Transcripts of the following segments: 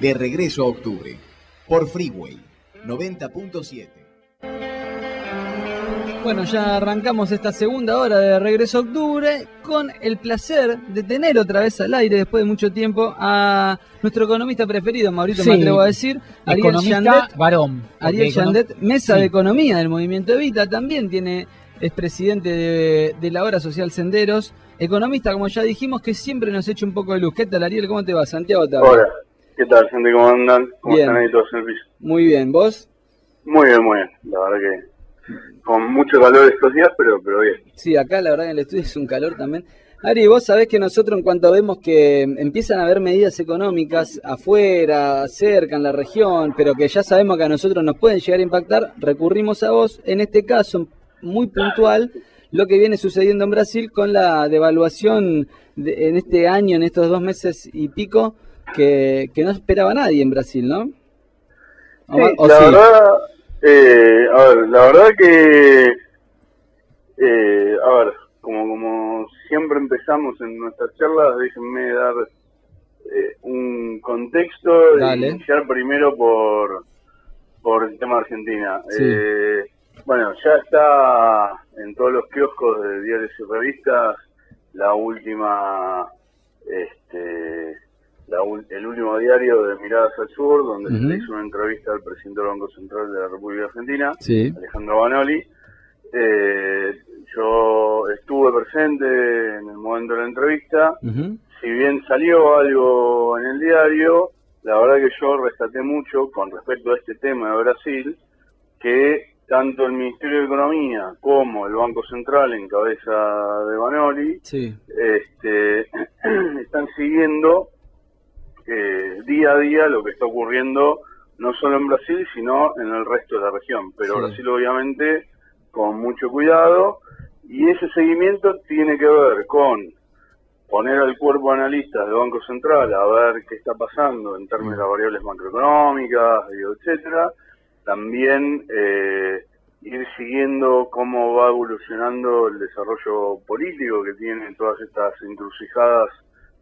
De regreso a octubre, por Freeway 90.7. Bueno, ya arrancamos esta segunda hora de Regreso a Octubre con el placer de tener otra vez al aire, después de mucho tiempo, a nuestro economista preferido, Maurito, me atrevo a decir, Ariel Yandet, varón. Ariel Yandet, mesa de Economía del Movimiento Evita, también es presidente de la Obra Social Senderos, economista, como ya dijimos, que siempre nos echa un poco de luz. ¿Qué tal, Ariel? ¿Cómo te va? Santiago Tapia. Hola, ¿qué tal, gente? ¿Cómo andan? ¿Cómo Bien. están ahí todos en el piso? Muy bien, ¿vos? Muy bien, la verdad que con mucho calor estos días, pero bien. Sí, acá la verdad en el estudio es un calor también. Ari, vos sabés que nosotros en cuanto vemos que empiezan a haber medidas económicas afuera, cerca, en la región, pero que ya sabemos que a nosotros nos pueden llegar a impactar, recurrimos a vos, en este caso muy puntual, lo que viene sucediendo en Brasil con la devaluación en este año, en estos 2 meses y pico, que no esperaba nadie en Brasil, ¿no? Sí, verdad, la verdad que, como siempre empezamos en nuestras charlas, déjenme dar un contexto. Dale. Y iniciar primero por el tema Argentina. Sí. Bueno, ya está en todos los kioscos de diarios y revistas la última, el último diario de Miradas al Sur, donde se le hizo una entrevista al presidente del Banco Central de la República Argentina, sí, Alejandro Banoli. Yo estuve presente en el momento de la entrevista. Si bien salió algo en el diario, la verdad que yo rescaté mucho con respecto a este tema de Brasil, que tanto el Ministerio de Economía como el Banco Central, en cabeza de Banoli, sí, están siguiendo día a día lo que está ocurriendo no solo en Brasil, sino en el resto de la región. Pero sí. Brasil, obviamente, con mucho cuidado, y ese seguimiento tiene que ver con poner al cuerpo de analistas del Banco Central a ver qué está pasando en términos de las variables macroeconómicas, etcétera. También ir siguiendo cómo va evolucionando el desarrollo político que tienen todas estas encrucijadas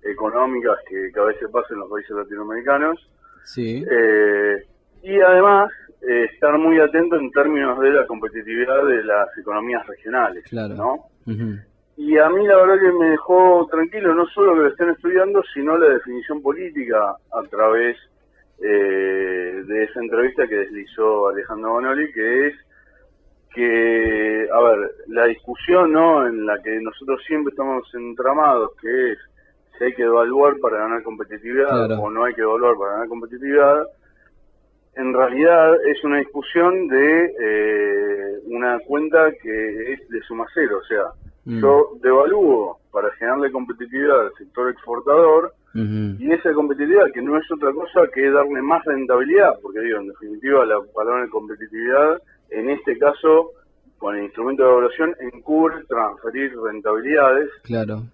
económicas que a veces pasan en los países latinoamericanos. Sí. Y además estar muy atento en términos de la competitividad de las economías regionales, claro, ¿no? Y a mí la verdad que me dejó tranquilo no solo que lo estén estudiando, sino la definición política a través de esa entrevista que deslizó Alejandro Banoli, que es que, a ver, la discusión, ¿no?, en la que nosotros siempre estamos entramados, que es si hay que evaluar para ganar competitividad, claro, o no hay que evaluar para ganar competitividad, en realidad es una discusión de una cuenta que es de suma cero. O sea, yo devalúo para generarle competitividad al sector exportador, y esa competitividad, que no es otra cosa que darle más rentabilidad, porque digo, en definitiva la palabra de competitividad, en este caso, con el instrumento de evaluación, encubre transferir rentabilidades. Claro.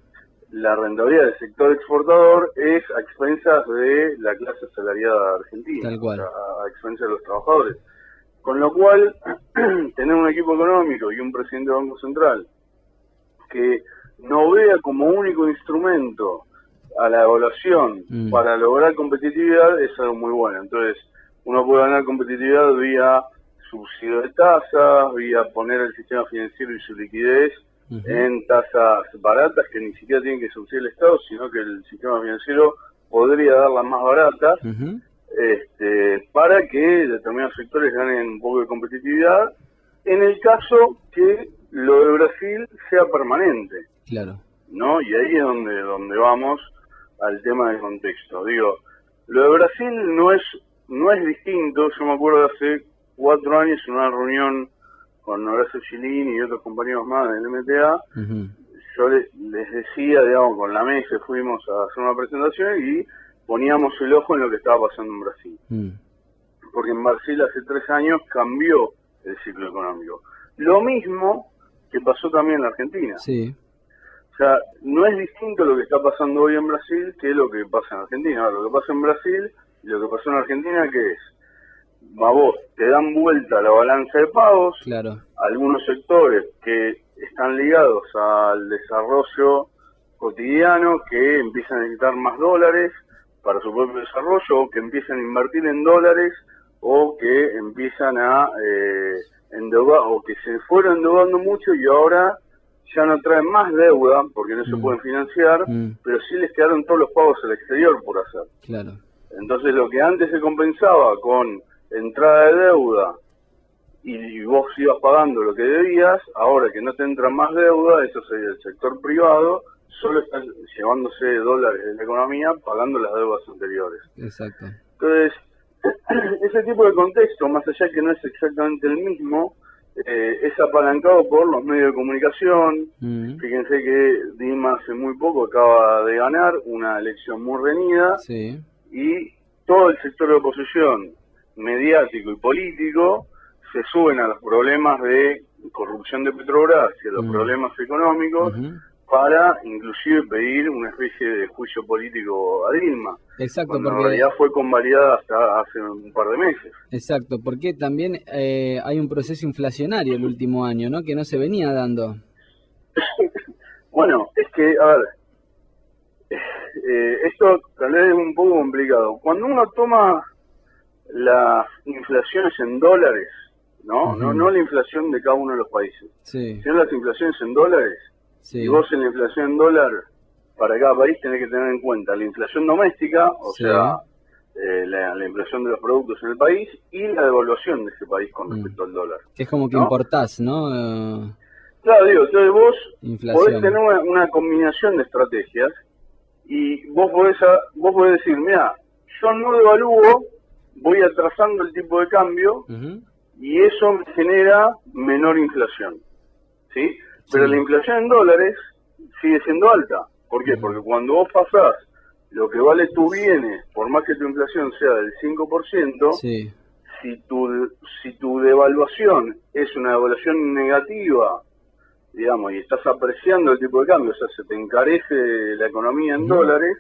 La rentabilidad del sector exportador es a expensas de la clase asalariada argentina, tal cual, o sea, a expensas de los trabajadores. Con lo cual, tener un equipo económico y un presidente del Banco Central que no vea como único instrumento a la evaluación para lograr competitividad es algo muy bueno. Entonces, uno puede ganar competitividad vía subsidio de tasas, vía poner el sistema financiero y su liquidez en tasas baratas que ni siquiera tienen que subsidiar el Estado, sino que el sistema financiero podría darlas más baratas, para que determinados sectores ganen un poco de competitividad, en el caso que lo de Brasil sea permanente. Claro. ¿No? Y ahí es donde vamos al tema del contexto. Digo, lo de Brasil no es distinto. Yo me acuerdo de hace 4 años en una reunión con Horacio Chilini y otros compañeros más del MTA, yo les decía, digamos, con la mesa fuimos a hacer una presentación y poníamos el ojo en lo que estaba pasando en Brasil. Porque en Brasil hace 3 años cambió el ciclo económico. Lo mismo que pasó también en la Argentina. Sí. O sea, no es distinto lo que está pasando hoy en Brasil que lo que pasa en Argentina. Ahora, lo que pasa en Brasil y lo que pasó en Argentina, ¿qué es? A vos te dan vuelta la balanza de pagos, claro, algunos sectores que están ligados al desarrollo cotidiano, que empiezan a necesitar más dólares, para su propio desarrollo, o que empiezan a invertir en dólares, o que empiezan a endeudar, o que se fueron endeudando mucho y ahora ya no traen más deuda porque no se pueden financiar, pero sí les quedaron todos los pagos al exterior por hacer. Claro. Entonces lo que antes se compensaba con entrada de deuda y vos ibas pagando lo que debías, ahora que no te entra más deuda, eso sería el sector privado, solo está llevándose dólares de la economía pagando las deudas anteriores. Exacto. Entonces, ese tipo de contexto, más allá que no es exactamente el mismo, es apalancado por los medios de comunicación. Fíjense que Dilma hace muy poco acaba de ganar una elección muy reñida, sí, y todo el sector de oposición, mediático y político, se suben a los problemas de corrupción de Petrobras y a los problemas económicos para inclusive pedir una especie de juicio político a Dilma. Exacto, porque en porque realidad fue convalidada hasta hace un par de meses. Exacto, porque también hay un proceso inflacionario el último año, ¿no? Que no se venía dando. Bueno, es que, a ver, esto tal vez es un poco complicado. Cuando uno toma las inflaciones en dólares, ¿no? No la inflación de cada uno de los países, sino las inflaciones en dólares, y vos en la inflación en dólar para cada país tenés que tener en cuenta la inflación doméstica, o sea, la inflación de los productos en el país, y la devaluación de ese país con respecto al dólar. Que es como que importás, ¿no? Claro, digo, entonces vos inflación. podés tener una combinación de estrategias, y vos podés decir, mira, yo no devalúo, voy atrasando el tipo de cambio, y eso me genera menor inflación, ¿sí? Pero la inflación en dólares sigue siendo alta. ¿Por qué? Porque cuando vos pasás lo que vale tus bienes, por más que tu inflación sea del 5%, si tu devaluación es una devaluación negativa, digamos, y estás apreciando el tipo de cambio, o sea, se te encarece la economía en dólares,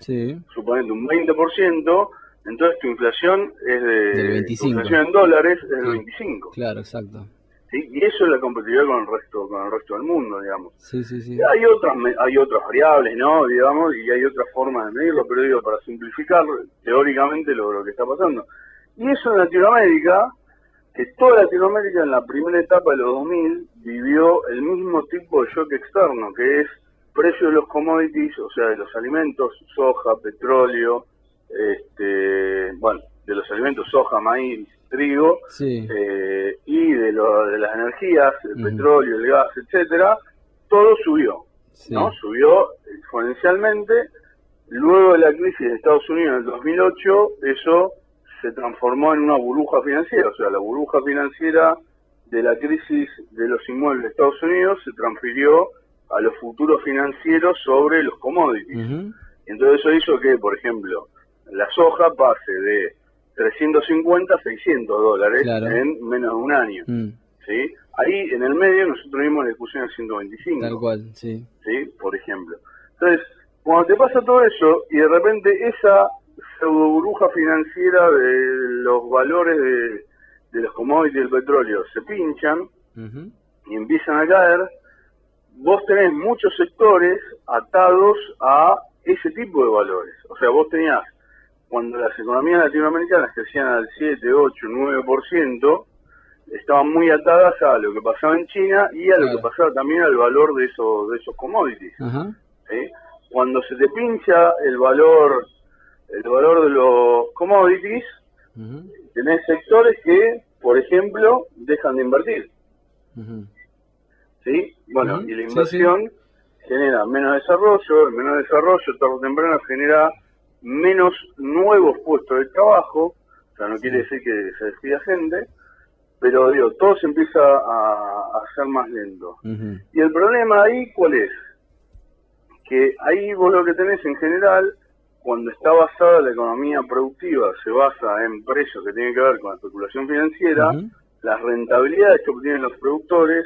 suponete un 20%, entonces tu inflación es del 25%. Tu inflación en dólares es del 25%. Claro, exacto. ¿Sí? Y eso es la competitividad con el resto del mundo, digamos. Sí. Hay otras variables, ¿no? Digamos, y hay otras formas de medirlo, pero digo, para simplificar teóricamente lo que está pasando. Y eso en Latinoamérica, que toda Latinoamérica en la primera etapa de los 2000 vivió el mismo tipo de shock externo, que es precio de los commodities, o sea, de los alimentos, soja, petróleo, de los alimentos, soja, maíz, trigo, y de las energías, el petróleo, el gas, etcétera, todo subió, ¿no? Subió exponencialmente. Luego de la crisis de Estados Unidos en el 2008, eso se transformó en una burbuja financiera, o sea, la burbuja financiera de la crisis de los inmuebles de Estados Unidos se transfirió a los futuros financieros sobre los commodities. Entonces eso hizo que, por ejemplo, la soja pase de 350 a 600 dólares en menos de un año. ¿Sí? Ahí en el medio nosotros vimos la discusión de 125. Tal cual, ¿sí? Por ejemplo. Entonces, cuando te pasa todo eso y de repente esa pseudo burbuja financiera de los valores de los commodities del petróleo se pinchan y empiezan a caer, vos tenés muchos sectores atados a ese tipo de valores. O sea, vos tenías, cuando las economías latinoamericanas crecían al 7, 8, 9%, estaban muy atadas a lo que pasaba en China y a lo que pasaba también al valor de esos commodities. ¿Sí? Cuando se te pincha el valor de los commodities, tenés sectores que, por ejemplo, dejan de invertir. ¿Sí? Bueno, y la inversión genera menos desarrollo, el menor desarrollo tarde o temprano genera menos nuevos puestos de trabajo, o sea, no quiere decir que se despida gente, pero digo, todo se empieza a hacer más lento. Y el problema ahí, ¿cuál es? Que ahí vos lo que tenés en general, cuando está basada la economía productiva, se basa en precios que tienen que ver con la especulación financiera, las rentabilidades que obtienen los productores,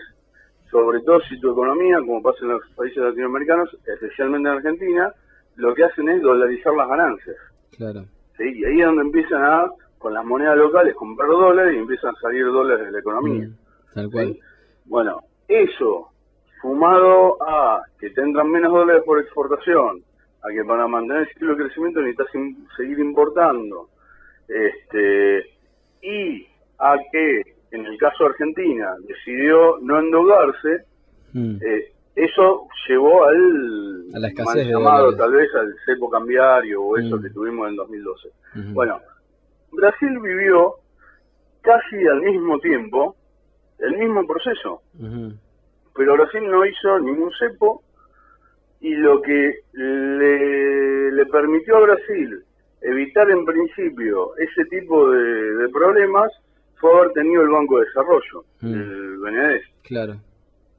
sobre todo si tu economía, como pasa en los países latinoamericanos, especialmente en Argentina, lo que hacen es dolarizar las ganancias. ¿Sí? Y ahí es donde empiezan con las monedas locales, comprar dólares y empiezan a salir dólares de la economía. Tal cual. ¿Sí? Bueno, eso, sumado a que te entran menos dólares por exportación, a que para mantener el ciclo de crecimiento necesitas seguir importando, y a que en el caso de Argentina decidió no endeudarse, eso llevó a al la escasez mal de llamado, dólares. tal vez al cepo cambiario o eso que tuvimos en el 2012. Bueno, Brasil vivió casi al mismo tiempo el mismo proceso, pero Brasil no hizo ningún cepo, y lo que le permitió a Brasil evitar en principio ese tipo de problemas fue haber tenido el Banco de Desarrollo, el BNDES, Claro.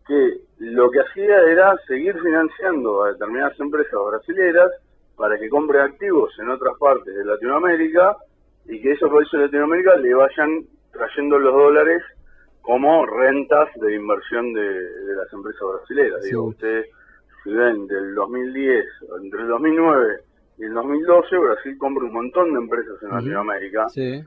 que lo que hacía era seguir financiando a determinadas empresas brasileras para que compren activos en otras partes de Latinoamérica, y que esos países de Latinoamérica le vayan trayendo los dólares como rentas de inversión de las empresas brasileras. Sí. Digo, usted, si ven del 2010, entre el 2009 y el 2012, Brasil compra un montón de empresas en Latinoamérica, Sí.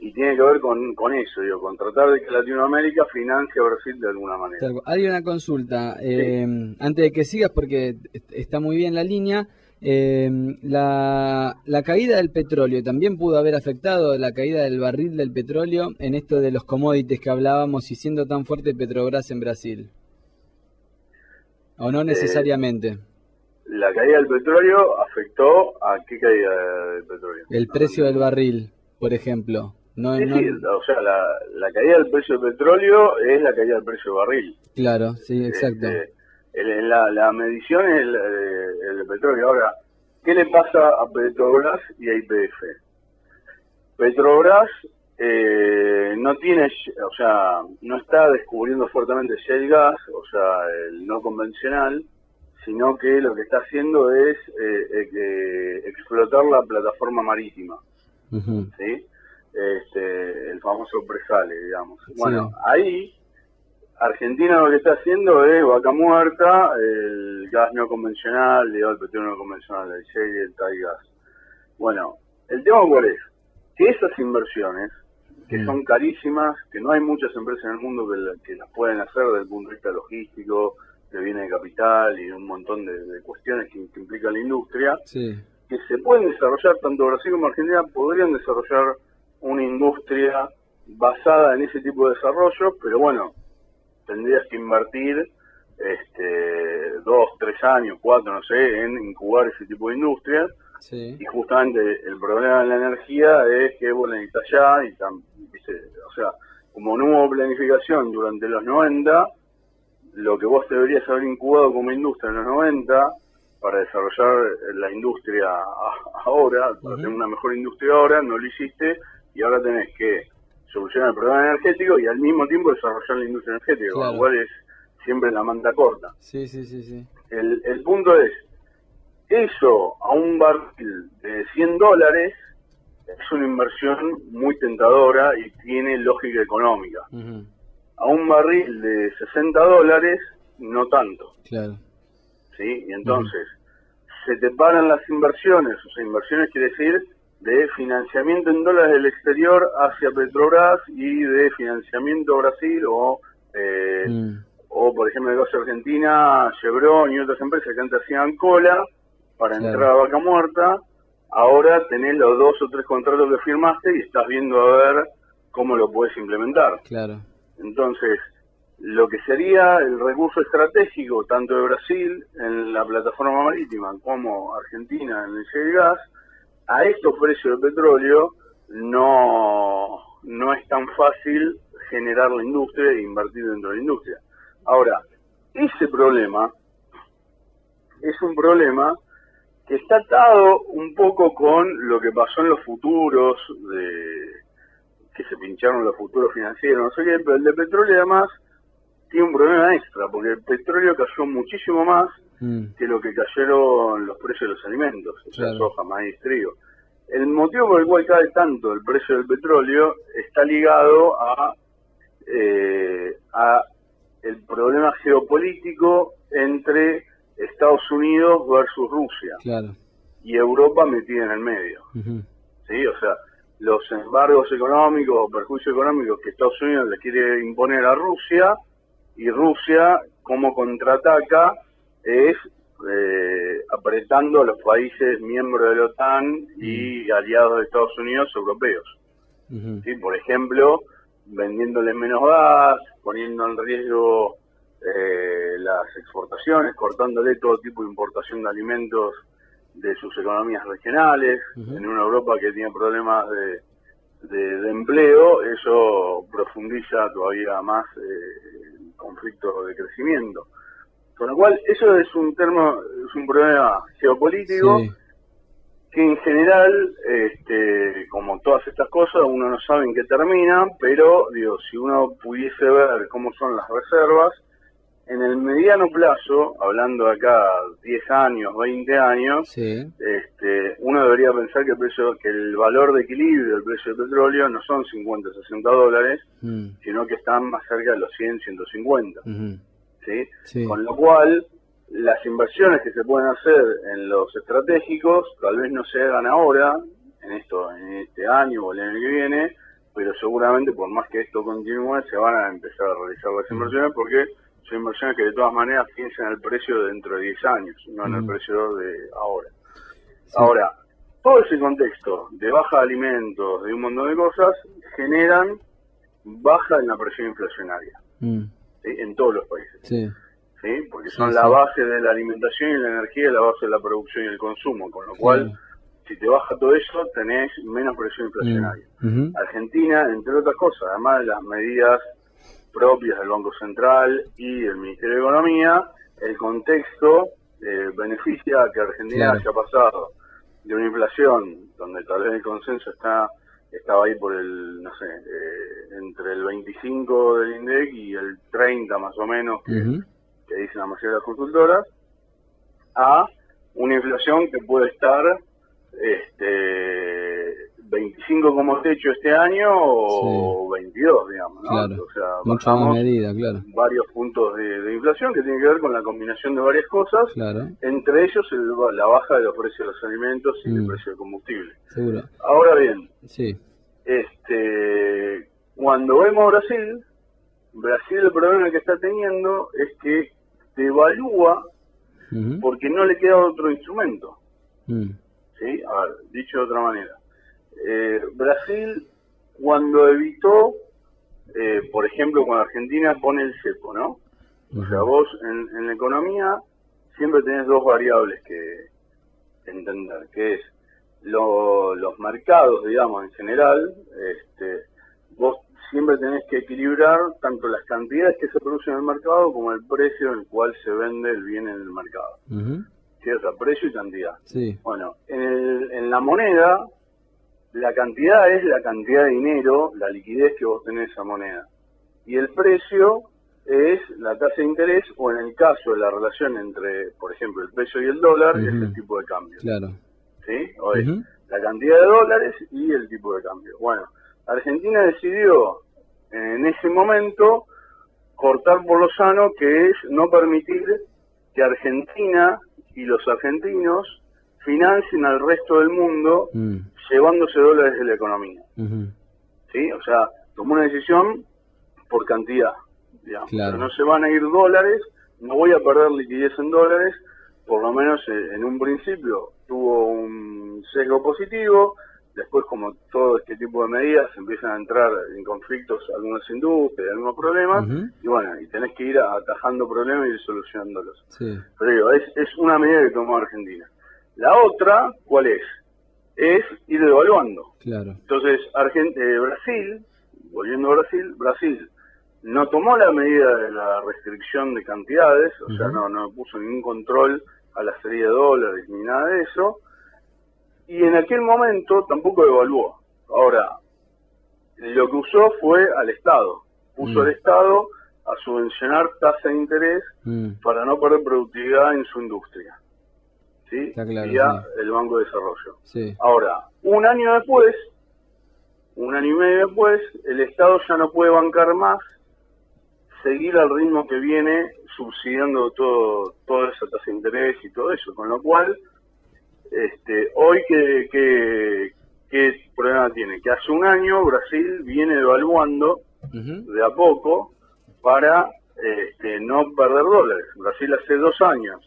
y tiene que ver con eso, digo, con tratar de que Latinoamérica financie a Brasil de alguna manera. Hay una consulta, Sí. antes de que sigas, porque está muy bien la línea. La caída del petróleo también pudo haber afectado la caída del barril del petróleo en esto de los commodities que hablábamos, y siendo tan fuerte Petrobras en Brasil, ¿o no necesariamente? La caída del petróleo afectó a qué caída del petróleo. El precio del barril, por ejemplo. Sí, o sea, la caída del precio del petróleo es la caída del precio del barril. Claro, sí, exacto. La medición es el petróleo. Ahora, ¿qué le pasa a Petrobras y a YPF? Petrobras no tiene, o sea, no está descubriendo fuertemente shale gas, o sea, el no convencional, sino que lo que está haciendo es explotar la plataforma marítima, ¿sí? El famoso presale, digamos. Bueno, ahí Argentina lo que está haciendo es vaca muerta, el gas no convencional, el petróleo no convencional, el shale, el Thai gas. Bueno, el tema cuál es, que esas inversiones, que son carísimas, que no hay muchas empresas en el mundo que las pueden hacer desde el punto de vista logístico, de bienes de capital y un montón de cuestiones que implica la industria, que se pueden desarrollar, tanto Brasil como Argentina podrían desarrollar una industria basada en ese tipo de desarrollo, pero bueno, tendrías que invertir 2, 3 años, 4, no sé, en incubar ese tipo de industrias. Y justamente el problema de la energía es que vos la necesitas ya, o sea, como no hubo planificación durante los 90, lo que vos deberías haber incubado como industria en los 90 para desarrollar la industria ahora, para tener una mejor industria ahora, no lo hiciste, y ahora tenés que solucionar el problema energético y al mismo tiempo desarrollar la industria energética, con lo cual es siempre la manta corta. El punto es, eso a un barril de $100 es una inversión muy tentadora y tiene lógica económica. A un barril de $60 no tanto. ¿Sí? Y entonces se te paran las inversiones, o sea, inversiones quiere decir de financiamiento en dólares del exterior hacia Petrobras y de financiamiento a Brasil o por ejemplo en el caso de Argentina, Chevron y otras empresas que antes hacían cola para entrar a vaca muerta. Ahora tenés los 2 o 3 contratos que firmaste y estás viendo a ver cómo lo puedes implementar. Entonces, lo que sería el recurso estratégico tanto de Brasil en la plataforma marítima como Argentina en el shale gas, a estos precios de petróleo no es tan fácil generar la industria e invertir dentro de la industria. Ahora, ese problema es un problema que está atado un poco con lo que pasó en los futuros, que se pincharon los futuros financieros, no sé qué, pero el de petróleo además tiene un problema extra, porque el petróleo cayó muchísimo más que lo que cayeron los precios de los alimentos, o sea, soja, maíz, trigo. El motivo por el cual cae tanto el precio del petróleo está ligado a el problema geopolítico entre Estados Unidos versus Rusia y Europa metida en el medio. ¿Sí? O sea, los embargos económicos o perjuicios económicos que Estados Unidos le quiere imponer a Rusia, y Rusia, como contraataca, es apretando a los países miembros de la OTAN y aliados de Estados Unidos europeos. ¿Sí? Por ejemplo, vendiéndoles menos gas, poniendo en riesgo las exportaciones, cortándole todo tipo de importación de alimentos de sus economías regionales. En una Europa que tiene problemas de empleo, eso profundiza todavía más el conflicto de crecimiento. Con lo cual, eso es un problema geopolítico, sí, que en general, como todas estas cosas, uno no sabe en qué termina, pero digo, si uno pudiese ver cómo son las reservas, en el mediano plazo, hablando de acá 10 años, 20 años, sí, uno debería pensar que el valor de equilibrio del precio del petróleo no son 50, 60 dólares, sino que están más cerca de los 100, 150. ¿Sí? Sí. Con lo cual, las inversiones que se pueden hacer en los estratégicos tal vez no se hagan ahora, en este año o el año que viene, pero seguramente por más que esto continúe, se van a empezar a realizar las inversiones, porque son inversiones que de todas maneras piensan en el precio de dentro de 10 años, no en el precio de ahora. Sí. Ahora, todo ese contexto de baja de alimentos, de un montón de cosas, generan baja en la presión inflacionaria. ¿Sí? En todos los países. Sí. ¿Sí? Porque son la base de la alimentación y la energía, la base de la producción y el consumo, con lo cual, si te baja todo eso, tenés menos presión inflacionaria. Argentina, entre otras cosas, además de las medidas propias del Banco Central y del Ministerio de Economía, el contexto beneficia a que Argentina haya pasado de una inflación donde tal vez el consenso estaba ahí por el, no sé, entre el 25 del INDEC y el 30 más o menos, que dicen la mayoría de las consultoras, a una inflación que puede estar 25 como techo este año o 22, digamos, ¿no? Claro. O sea, mucha más medida, claro. Varios puntos de inflación que tienen que ver con la combinación de varias cosas, entre ellos la baja de los precios de los alimentos y el precio del combustible. Seguro. Ahora bien, cuando vemos Brasil el problema que está teniendo es que devalúa porque no le queda otro instrumento. ¿Sí? A ver, dicho de otra manera, Brasil, cuando evitó, por ejemplo, cuando Argentina pone el cepo, ¿no? O sea, vos en la economía siempre tenés dos variables que entender, que es los mercados, digamos, en general. Vos siempre tenés que equilibrar tanto las cantidades que se producen en el mercado como el precio en el cual se vende el bien en el mercado. ¿Sí? O sea, precio y cantidad. Sí. Bueno, en la moneda, la cantidad es la cantidad de dinero, la liquidez que vos tenés en esa moneda. Y el precio es la tasa de interés, o en el caso de la relación entre, por ejemplo, el peso y el dólar, es el tipo de cambio. Claro. ¿Sí? O es la cantidad de dólares y el tipo de cambio. Bueno, Argentina decidió en ese momento cortar por lo sano, que es no permitir que Argentina y los argentinos financien al resto del mundo llevándose dólares de la economía. ¿Sí? O sea, tomó una decisión por cantidad, digamos. Claro. Pero no se van a ir dólares, no voy a perder liquidez en dólares, por lo menos en un principio tuvo un sesgo positivo. Después, como todo este tipo de medidas, empiezan a entrar en conflictos algunas industrias, algunos problemas, y bueno, y tenés que ir atajando problemas y ir solucionándolos. Sí. Pero digo, es una medida que tomó Argentina. La otra, ¿cuál es? Es ir devaluando. Claro. Entonces, Brasil, volviendo a Brasil no tomó la medida de la restricción de cantidades, o sea, no puso ningún control a la serie de dólares ni nada de eso, y en aquel momento tampoco devaluó. Ahora, lo que usó fue al Estado. Puso al Estado a subvencionar tasa de interés para no perder productividad en su industria. ¿Sí? Claro, vía el Banco de Desarrollo. Sí. Ahora, un año y medio después, el Estado ya no puede bancar más, seguir al ritmo que viene subsidiando toda esa tasa de interés y todo eso, con lo cual hoy ¿qué problema tiene? Que hace un año Brasil viene devaluando de a poco para no perder dólares. Brasil hace 2 años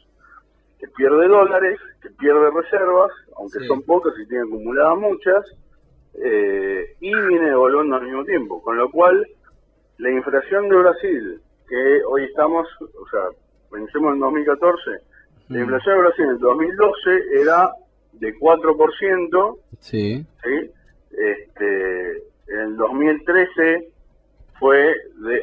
que pierde dólares, que pierde reservas, aunque Sí. son pocas y tiene acumuladas muchas, y viene devaluando al mismo tiempo, con lo cual la inflación de Brasil, que hoy estamos, o sea, pensemos en 2014, la inflación de Brasil en el 2012 era de 4%, Sí. ¿sí? En el 2013 fue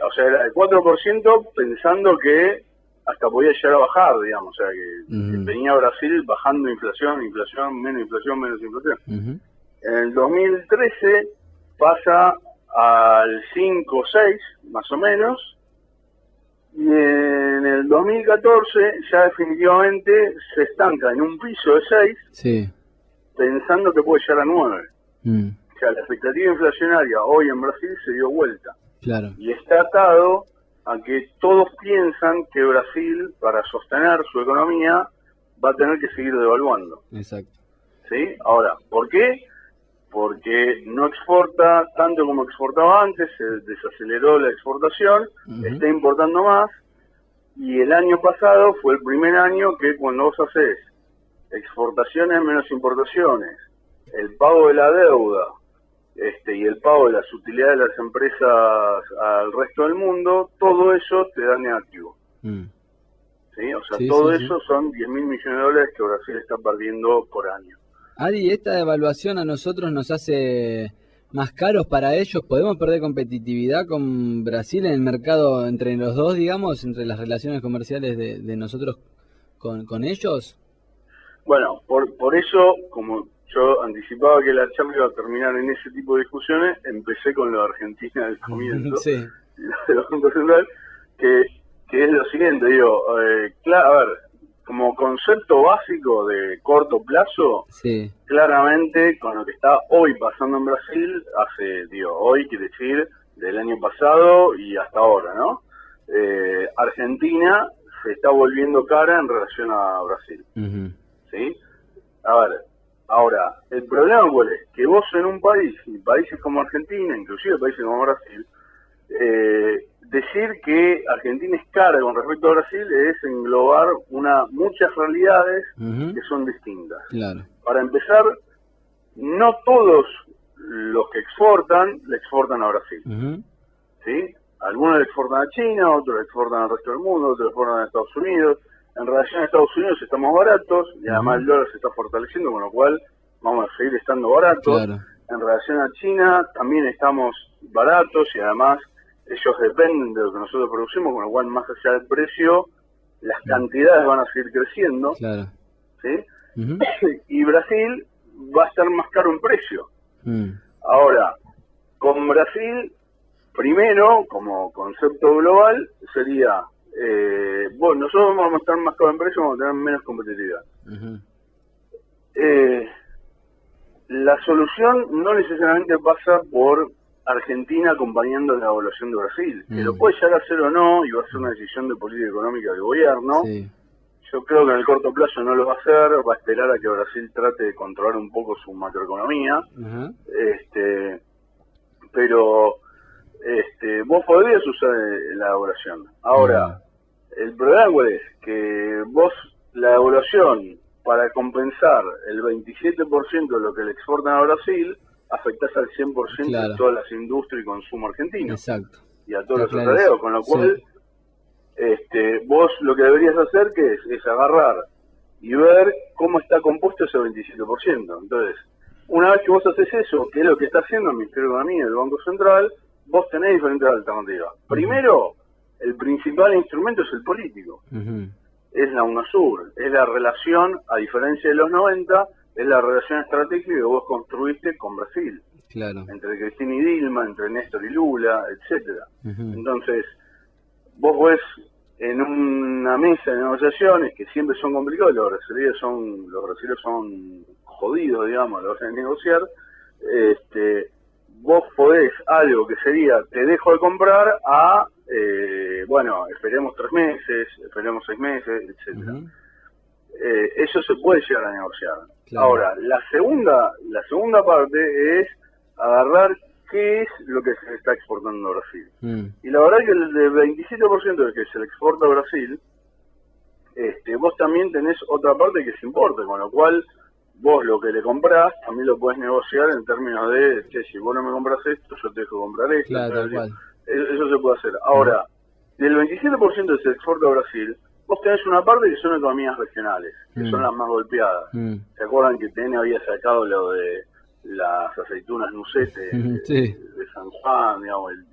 o sea, era de 4% pensando que hasta podía llegar a bajar, digamos, o sea, que venía Brasil bajando inflación, menos inflación, menos inflación. Ujú. En el 2013 pasa al 5 o 6, más o menos, y en el 2014 ya definitivamente se estanca en un piso de 6, Sí. pensando que puede llegar a 9. Mm. O sea, la expectativa inflacionaria hoy en Brasil se dio vuelta. Claro. Y está atado a que todos piensan que Brasil, para sostener su economía, va a tener que seguir devaluando. Exacto. ¿Sí? Ahora, ¿por qué? Porque no exporta tanto como exportaba antes, se desaceleró la exportación, está importando más, y el año pasado fue el primer año que cuando vos haces exportaciones menos importaciones, el pago de la deuda, y el pago de las utilidades de las empresas al resto del mundo, todo eso te da negativo. ¿Sí? O sea, Sí, todo sí, sí. eso son 10.000 millones de dólares que Brasil está perdiendo por año. Ari, ¿esta devaluación a nosotros nos hace más caros para ellos? ¿Podemos perder competitividad con Brasil en el mercado entre los dos, digamos, entre las relaciones comerciales de nosotros con ellos? Bueno, por eso, como yo anticipaba que la charla iba a terminar en ese tipo de discusiones, empecé con lo de Argentina al comienzo, Sí. y lo del Banco Central, que es lo siguiente, digo, claro, a ver, como concepto básico de corto plazo, Sí. claramente con lo que está hoy pasando en Brasil, hoy quiere decir del año pasado y hasta ahora, ¿no? Argentina se está volviendo cara en relación a Brasil. ¿Sí? A ver, ahora, el problema cuál es, que vos en un país, y países como Argentina, inclusive países como Brasil, decir que Argentina es cara con respecto a Brasil es englobar muchas realidades que son distintas. Claro. Para empezar, no todos los que exportan, le exportan a Brasil. ¿Sí? Algunos le exportan a China, otros le exportan al resto del mundo, otros le exportan a Estados Unidos. En relación a Estados Unidos estamos baratos y además el dólar se está fortaleciendo, con lo cual vamos a seguir estando baratos. Claro. En relación a China también estamos baratos y además ellos dependen de lo que nosotros producimos, con lo cual más allá del precio, las cantidades van a seguir creciendo. Claro. ¿Sí? Y Brasil va a estar más caro en precio. Ahora, con Brasil, primero, como concepto global, sería, bueno, nosotros vamos a estar más caro en precio, vamos a tener menos competitividad. La solución no necesariamente pasa por Argentina acompañando la evaluación de Brasil, que lo puede llegar a hacer o no, y va a ser una decisión de política económica del gobierno. Sí. Yo creo que en el corto plazo no lo va a hacer, va a esperar a que Brasil trate de controlar un poco su macroeconomía. Pero vos podrías usar la evaluación. Ahora, el problema cuál es, que vos la evaluación para compensar el 27% de lo que le exportan a Brasil, afectás al 100% Claro. de todas las industrias y consumo argentino. Exacto. Y a todos Está los clarísimo. asalariados, con lo cual vos lo que deberías hacer que es agarrar y ver cómo está compuesto ese 27%. Entonces, una vez que vos haces eso, que es lo que está haciendo el Ministerio de Economía y el Banco Central, vos tenés diferentes alternativas. Primero, el principal instrumento es el político. Es la UNASUR, es la relación, a diferencia de los 90, es la relación estratégica que vos construiste con Brasil. Claro. Entre Cristina y Dilma, entre Néstor y Lula, etcétera. Entonces, vos ves en una mesa de negociaciones que siempre son complicados, los brasileños son jodidos, digamos, a la hora de negociar, vos podés algo que sería, te dejo de comprar, a, bueno, esperemos 3 meses, esperemos 6 meses, etcétera. Eso se puede llegar a negociar. Claro. Ahora, la segunda parte es agarrar qué es lo que se está exportando a Brasil. Y la verdad que el 27% de que se le exporta a Brasil vos también tenés otra parte que se importa, con lo cual vos lo que le comprás también lo podés negociar en términos de, che, si vos no me compras esto, yo te dejo comprar esto. Claro, tal cual. Eso se puede hacer. Ahora, del 27% que se exporta a Brasil, vos tenés una parte que son economías regionales, que son las más golpeadas. ¿Se acuerdan que TN había sacado lo de las aceitunas Nucete de San Juan, digamos, el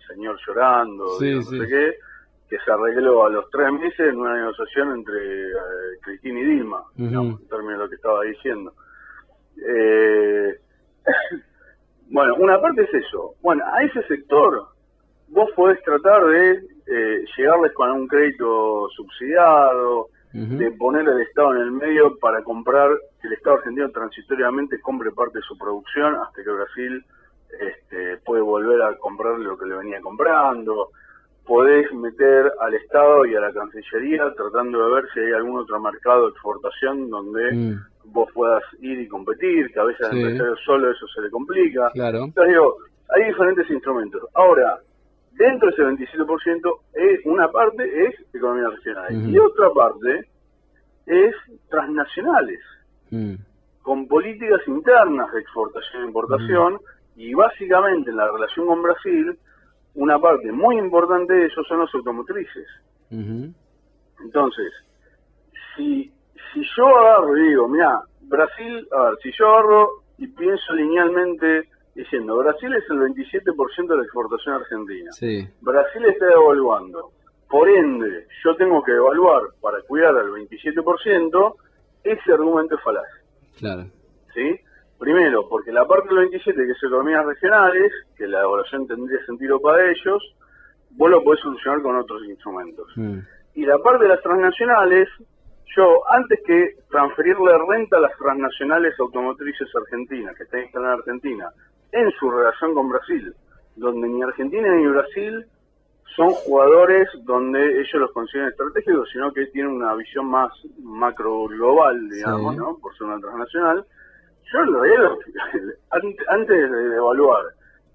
señor llorando, digamos, no sé qué, que se arregló a los 3 meses en una negociación entre Cristina y Dilma, digamos, en términos de lo que estaba diciendo. Bueno, una parte es eso. Bueno, a ese sector vos podés tratar de llegarles con un crédito subsidiado, de poner al Estado en el medio para comprar, que el Estado argentino transitoriamente compre parte de su producción hasta que Brasil puede volver a comprar lo que le venía comprando. Podés meter al Estado y a la Cancillería tratando de ver si hay algún otro mercado de exportación donde vos puedas ir y competir, que a veces al empresario solo eso se le complica. Claro. Entonces digo, hay diferentes instrumentos. Ahora, dentro de ese 27%, una parte es economía regional y otra parte es transnacionales, con políticas internas de exportación e importación, y básicamente en la relación con Brasil, una parte muy importante de eso son los automotrices. Entonces, si yo agarro y digo, mira, Brasil, a ver, si yo agarro y pienso linealmente diciendo, Brasil es el 27% de la exportación argentina. Brasil está devaluando. Por ende, yo tengo que devaluar para cuidar al 27%, ese argumento es falaz. Claro. ¿Sí? Primero, porque la parte del 27, que es economías regionales, que la devaluación tendría sentido para ellos, vos lo podés solucionar con otros instrumentos. Y la parte de las transnacionales, yo, antes que transferirle renta a las transnacionales automotrices argentinas, que están instaladas en Argentina, en su relación con Brasil, donde ni Argentina ni Brasil son jugadores donde ellos los consideran estratégicos, sino que tienen una visión más macro global, digamos, ¿no? Por ser una transnacional. Yo en realidad, antes de evaluar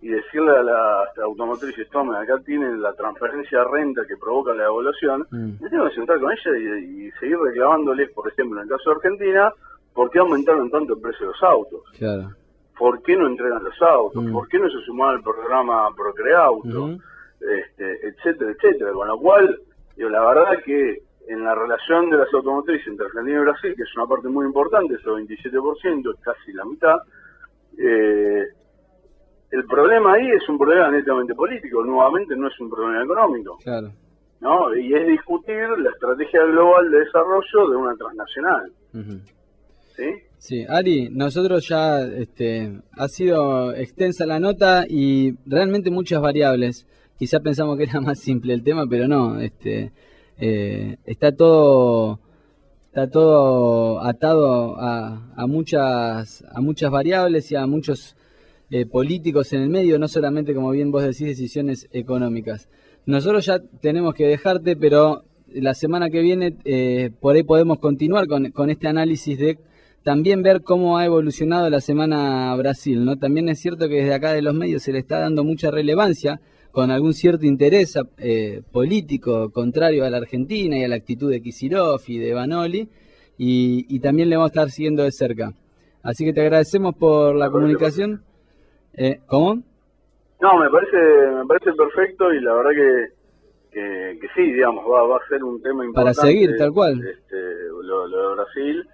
y decirle a las automotrices, tomen, acá tienen la transferencia de renta que provoca la devaluación, me tengo que sentar con ella y seguir reclamándoles, por ejemplo, en el caso de Argentina, ¿por qué aumentaron tanto el precio de los autos? Claro. ¿Por qué no entregan los autos? ¿Por qué no se sumaron al programa Procreauto? Etcétera, etcétera. Con lo cual, digo, la verdad que en la relación de las automotrices entre Argentina y Brasil, que es una parte muy importante, ese 27%, es casi la mitad, el problema ahí es un problema netamente político, nuevamente no es un problema económico. Claro. ¿No? Y es discutir la estrategia global de desarrollo de una transnacional. ¿Sí? Sí, Ari, nosotros ya ha sido extensa la nota y realmente muchas variables. Quizá pensamos que era más simple el tema, pero no, está todo atado a muchas variables y a muchos políticos en el medio, no solamente, como bien vos decís, decisiones económicas. Nosotros ya tenemos que dejarte, pero la semana que viene por ahí podemos continuar con este análisis de también ver cómo ha evolucionado la semana Brasil, ¿no? También es cierto que desde acá de los medios se le está dando mucha relevancia, con algún cierto interés político contrario a la Argentina y a la actitud de Kicillof y de Vanoli, y también le vamos a estar siguiendo de cerca. Así que te agradecemos por la comunicación. ¿Cómo? No, me parece perfecto, y la verdad que sí, digamos, va a ser un tema importante. Para seguir, tal cual. Lo de Brasil.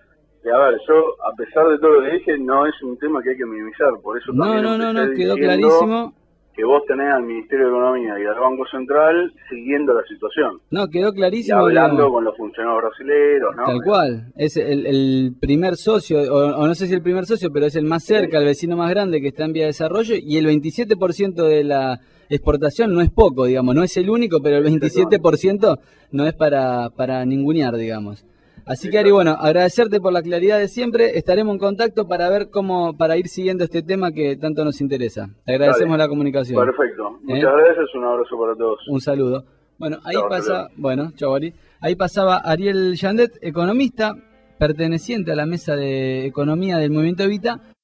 Y a ver, yo, a pesar de todo lo que dije, no es un tema que hay que minimizar, por eso también no, quedó clarísimo. Que vos tenés al Ministerio de Economía y al Banco Central siguiendo la situación. No, quedó clarísimo. Y hablando con los funcionarios brasileños, ¿no? Tal cual. Es el primer socio, o no sé si el primer socio, pero es el más cerca, el vecino más grande que está en vía de desarrollo, y el 27% de la exportación no es poco, digamos, no es el único, pero el 27% no es para ningunear, digamos. Así que, Ari, bueno, agradecerte por la claridad de siempre. Estaremos en contacto para ver para ir siguiendo este tema que tanto nos interesa. Te agradecemos la comunicación. Perfecto. Muchas gracias. Un abrazo para todos. Un saludo. Bueno, ahí chau, Ari. Ahí pasaba Ariel Yandet, economista, perteneciente a la mesa de economía del Movimiento Evita.